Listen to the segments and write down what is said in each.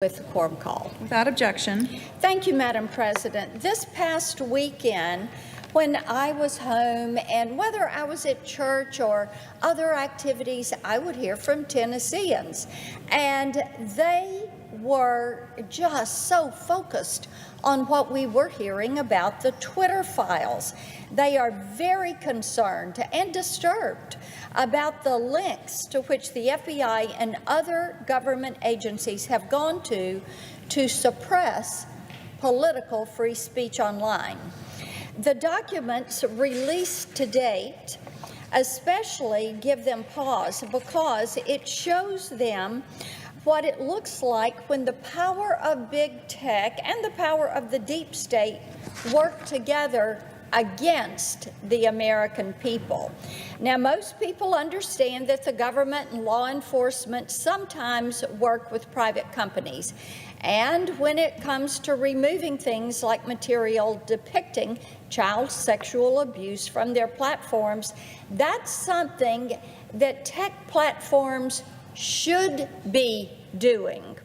with the quorum call. Without objection. Thank you, Madam President. This past weekend, when I was home, and whether I was at church or other activities, I would hear from Tennesseans, and they were just so focused on what we were hearing about the Twitter files. They are very concerned and disturbed about the lengths to which the FBI and other government agencies have gone to suppress political free speech online. The documents released to date especially give them pause because it shows them what it looks like when the power of big tech and the power of the deep state work together against the American people. Now, most people understand that the government and law enforcement sometimes work with private companies. And when it comes to removing things like material depicting child sexual abuse from their platforms, that's something that tech platforms should be doing.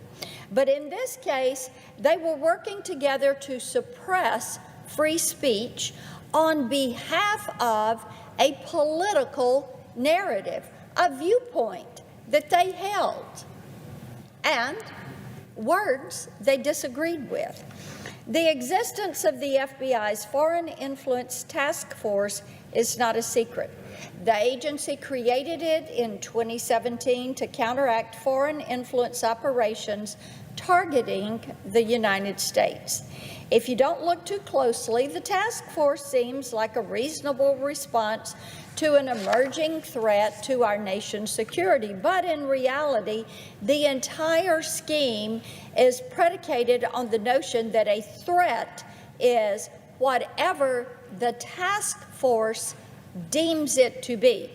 But in this case, they were working together to suppress free speech on behalf of a political narrative, a viewpoint that they held, and words they disagreed with. The existence of the FBI's Foreign Influence Task Force is not a secret. The agency created it in 2017 to counteract foreign influence operations targeting the United States. If you don't look too closely, the task force seems like a reasonable response to an emerging threat to our nation's security. But in reality, the entire scheme is predicated on the notion that a threat is whatever the task force deems it to be.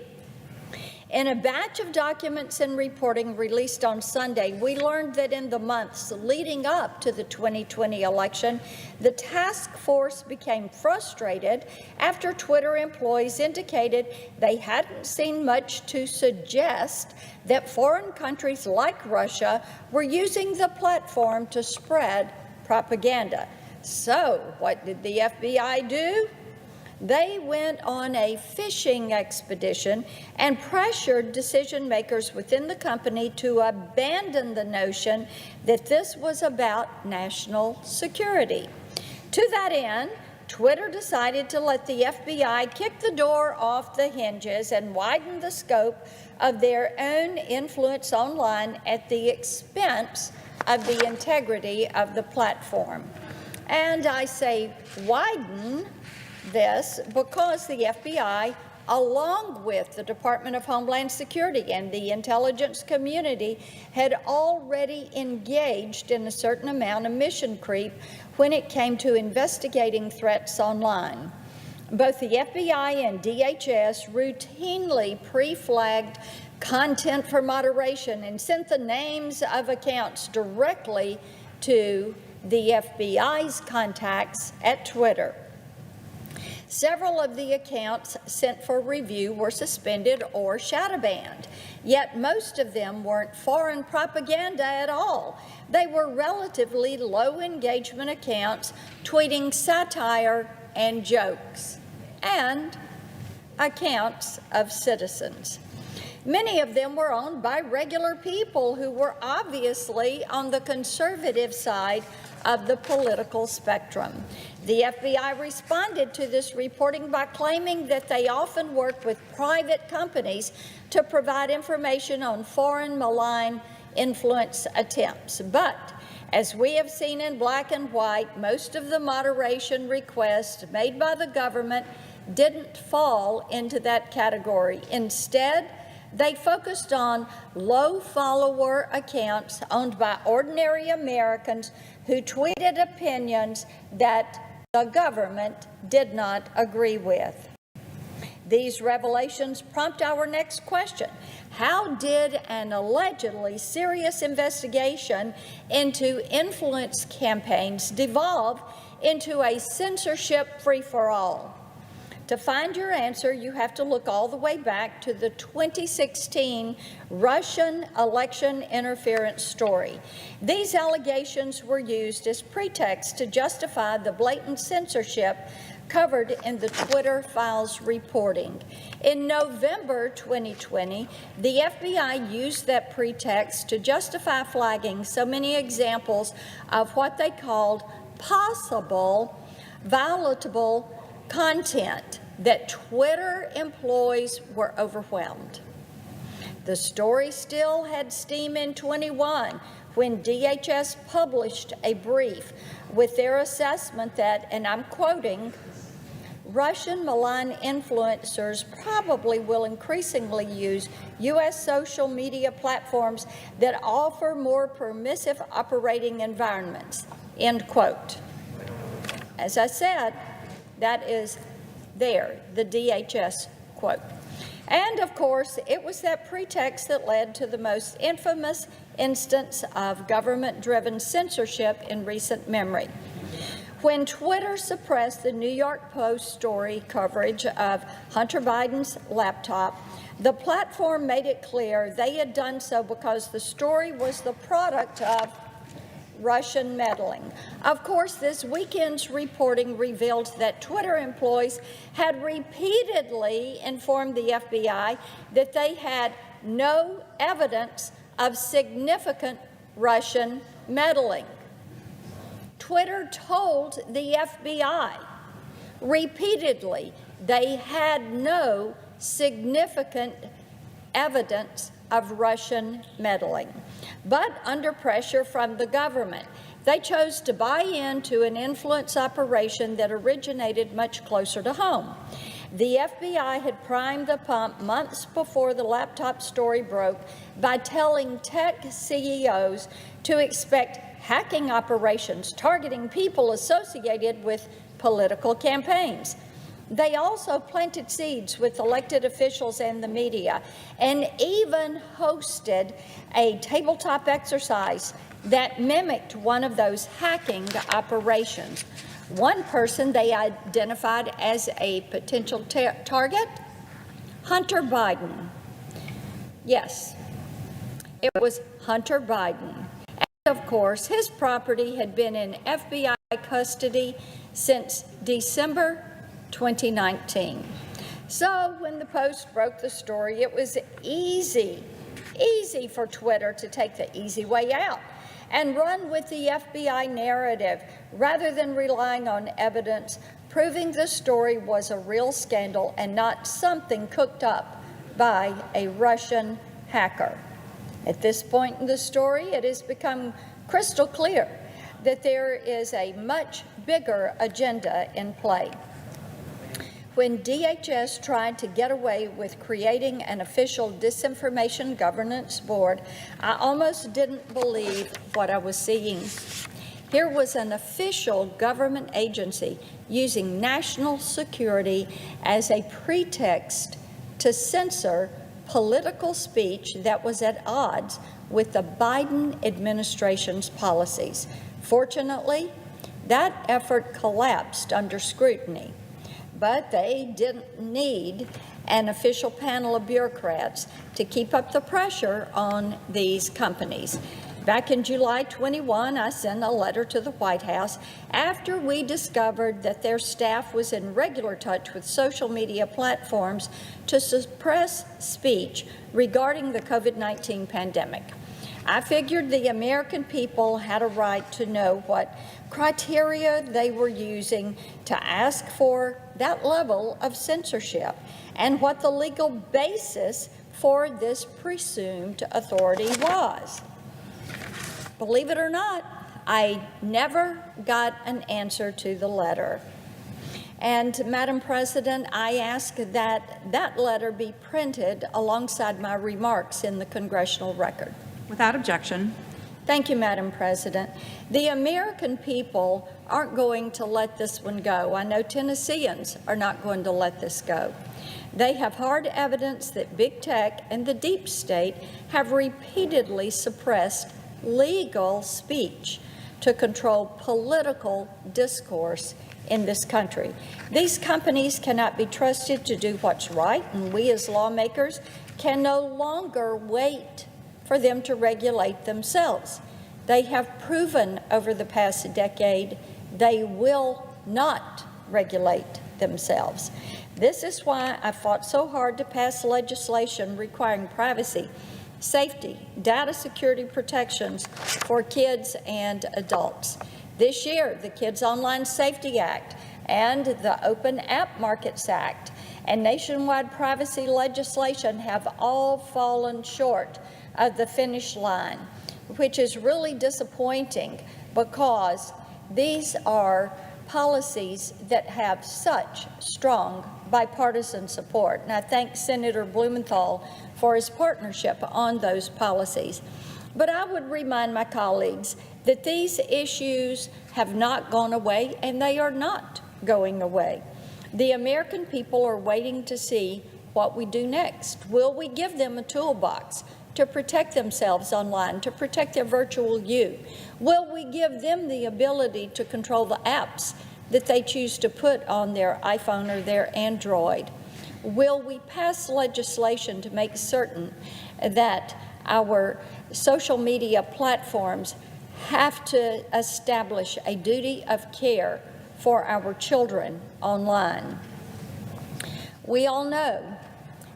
In a batch of documents and reporting released on Sunday, we learned that in the months leading up to the 2020 election, the task force became frustrated after Twitter employees indicated they hadn't seen much to suggest that foreign countries like Russia were using the platform to spread propaganda. So, what did the FBI do? They went on a fishing expedition and pressured decision makers within the company to abandon the notion that this was about national security. To that end, Twitter decided to let the FBI kick the door off the hinges and widen the scope of their own influence online at the expense of the integrity of the platform. And I say widen this because the FBI, along with the Department of Homeland Security and the intelligence community, had already engaged in a certain amount of mission creep when it came to investigating threats online. Both the FBI and DHS routinely pre-flagged content for moderation and sent the names of accounts directly to the FBI's contacts at Twitter. Several of the accounts sent for review were suspended or shadow banned, yet most of them weren't foreign propaganda at all. They were relatively low engagement accounts tweeting satire and jokes, and accounts of citizens. Many of them were owned by regular people who were obviously on the conservative side of the political spectrum. The FBI responded to this reporting by claiming that they often work with private companies to provide information on foreign malign influence attempts. But as we have seen in black and white, most of the moderation requests made by the government didn't fall into that category. Instead, they focused on low follower accounts owned by ordinary Americans who tweeted opinions that the government did not agree with. These revelations prompt our next question. How did an allegedly serious investigation into influence campaigns devolve into a censorship free-for-all? To find your answer, you have to look all the way back to the 2016 Russian election interference story. These allegations were used as pretext to justify the blatant censorship covered in the Twitter files reporting. In November 2020, the FBI used that pretext to justify flagging so many examples of what they called possible volatile content that Twitter employees were overwhelmed. The story still had steam in 21 when DHS published a brief with their assessment that, and I'm quoting, Russian malign influencers probably will increasingly use U.S. social media platforms that offer more permissive operating environments, end quote. As I said, that is there, the DHS quote. And of course, it was that pretext that led to the most infamous instance of government-driven censorship in recent memory. When Twitter suppressed the New York Post story coverage of Hunter Biden's laptop, the platform made it clear they had done so because the story was the product of Russian meddling. Of course, this weekend's reporting revealed that Twitter employees had repeatedly informed the FBI that they had no evidence of significant Russian meddling. Twitter told the FBI repeatedly they had no significant evidence of Russian meddling. But under pressure from the government, they chose to buy into an influence operation that originated much closer to home. The FBI had primed the pump months before the laptop story broke by telling tech CEOs to expect hacking operations targeting people associated with political campaigns. They also planted seeds with elected officials and the media, and even hosted a tabletop exercise that mimicked one of those hacking operations. One person they identified as a potential target, Hunter Biden. Yes, it was Hunter Biden. And of course, his property had been in FBI custody since December 2019. So when the Post broke the story, it was easy for Twitter to take the easy way out and run with the FBI narrative rather than relying on evidence proving the story was a real scandal and not something cooked up by a Russian hacker. At this point in the story, it has become crystal clear that there is a much bigger agenda in play. When DHS tried to get away with creating an official disinformation governance board, I almost didn't believe what I was seeing. Here was an official government agency using national security as a pretext to censor political speech that was at odds with the Biden administration's policies. Fortunately, that effort collapsed under scrutiny. But they didn't need an official panel of bureaucrats to keep up the pressure on these companies. Back in July 21, I sent a letter to the White House after we discovered that their staff was in regular touch with social media platforms to suppress speech regarding the COVID-19 pandemic. I figured the American people had a right to know what criteria they were using to ask for that level of censorship and what the legal basis for this presumed authority was. Believe it or not, I never got an answer to the letter. And, Madam President, I ask that that letter be printed alongside my remarks in the congressional record. Without objection. Thank you, Madam President. The American people aren't going to let this one go. I know Tennesseans are not going to let this go. They have hard evidence that big tech and the deep state have repeatedly suppressed legal speech to control political discourse in this country. These companies cannot be trusted to do what's right, and we as lawmakers can no longer wait for them to regulate themselves. They have proven over the past decade they will not regulate themselves. This is why I fought so hard to pass legislation requiring privacy, safety, data security protections for kids and adults. This year, the Kids Online Safety Act and the Open App Markets Act and nationwide privacy legislation have all fallen short of the finish line, which is really disappointing because these are policies that have such strong bipartisan support. And I thank Senator Blumenthal for his partnership on those policies. But I would remind my colleagues that these issues have not gone away, and they are not going away. The American people are waiting to see what we do next. Will we give them a toolbox to protect themselves online, to protect their virtual you? Will we give them the ability to control the apps that they choose to put on their iPhone or their Android? Will we pass legislation to make certain that our social media platforms have to establish a duty of care for our children online? We all know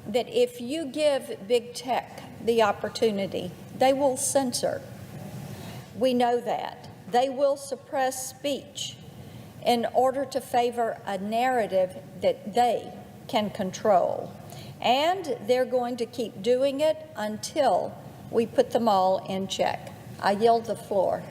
that if you give big tech the opportunity, they will censor. We know that. They will suppress speech in order to favor a narrative that they can control. And they're going to keep doing it until we put them all in check. I yield the floor.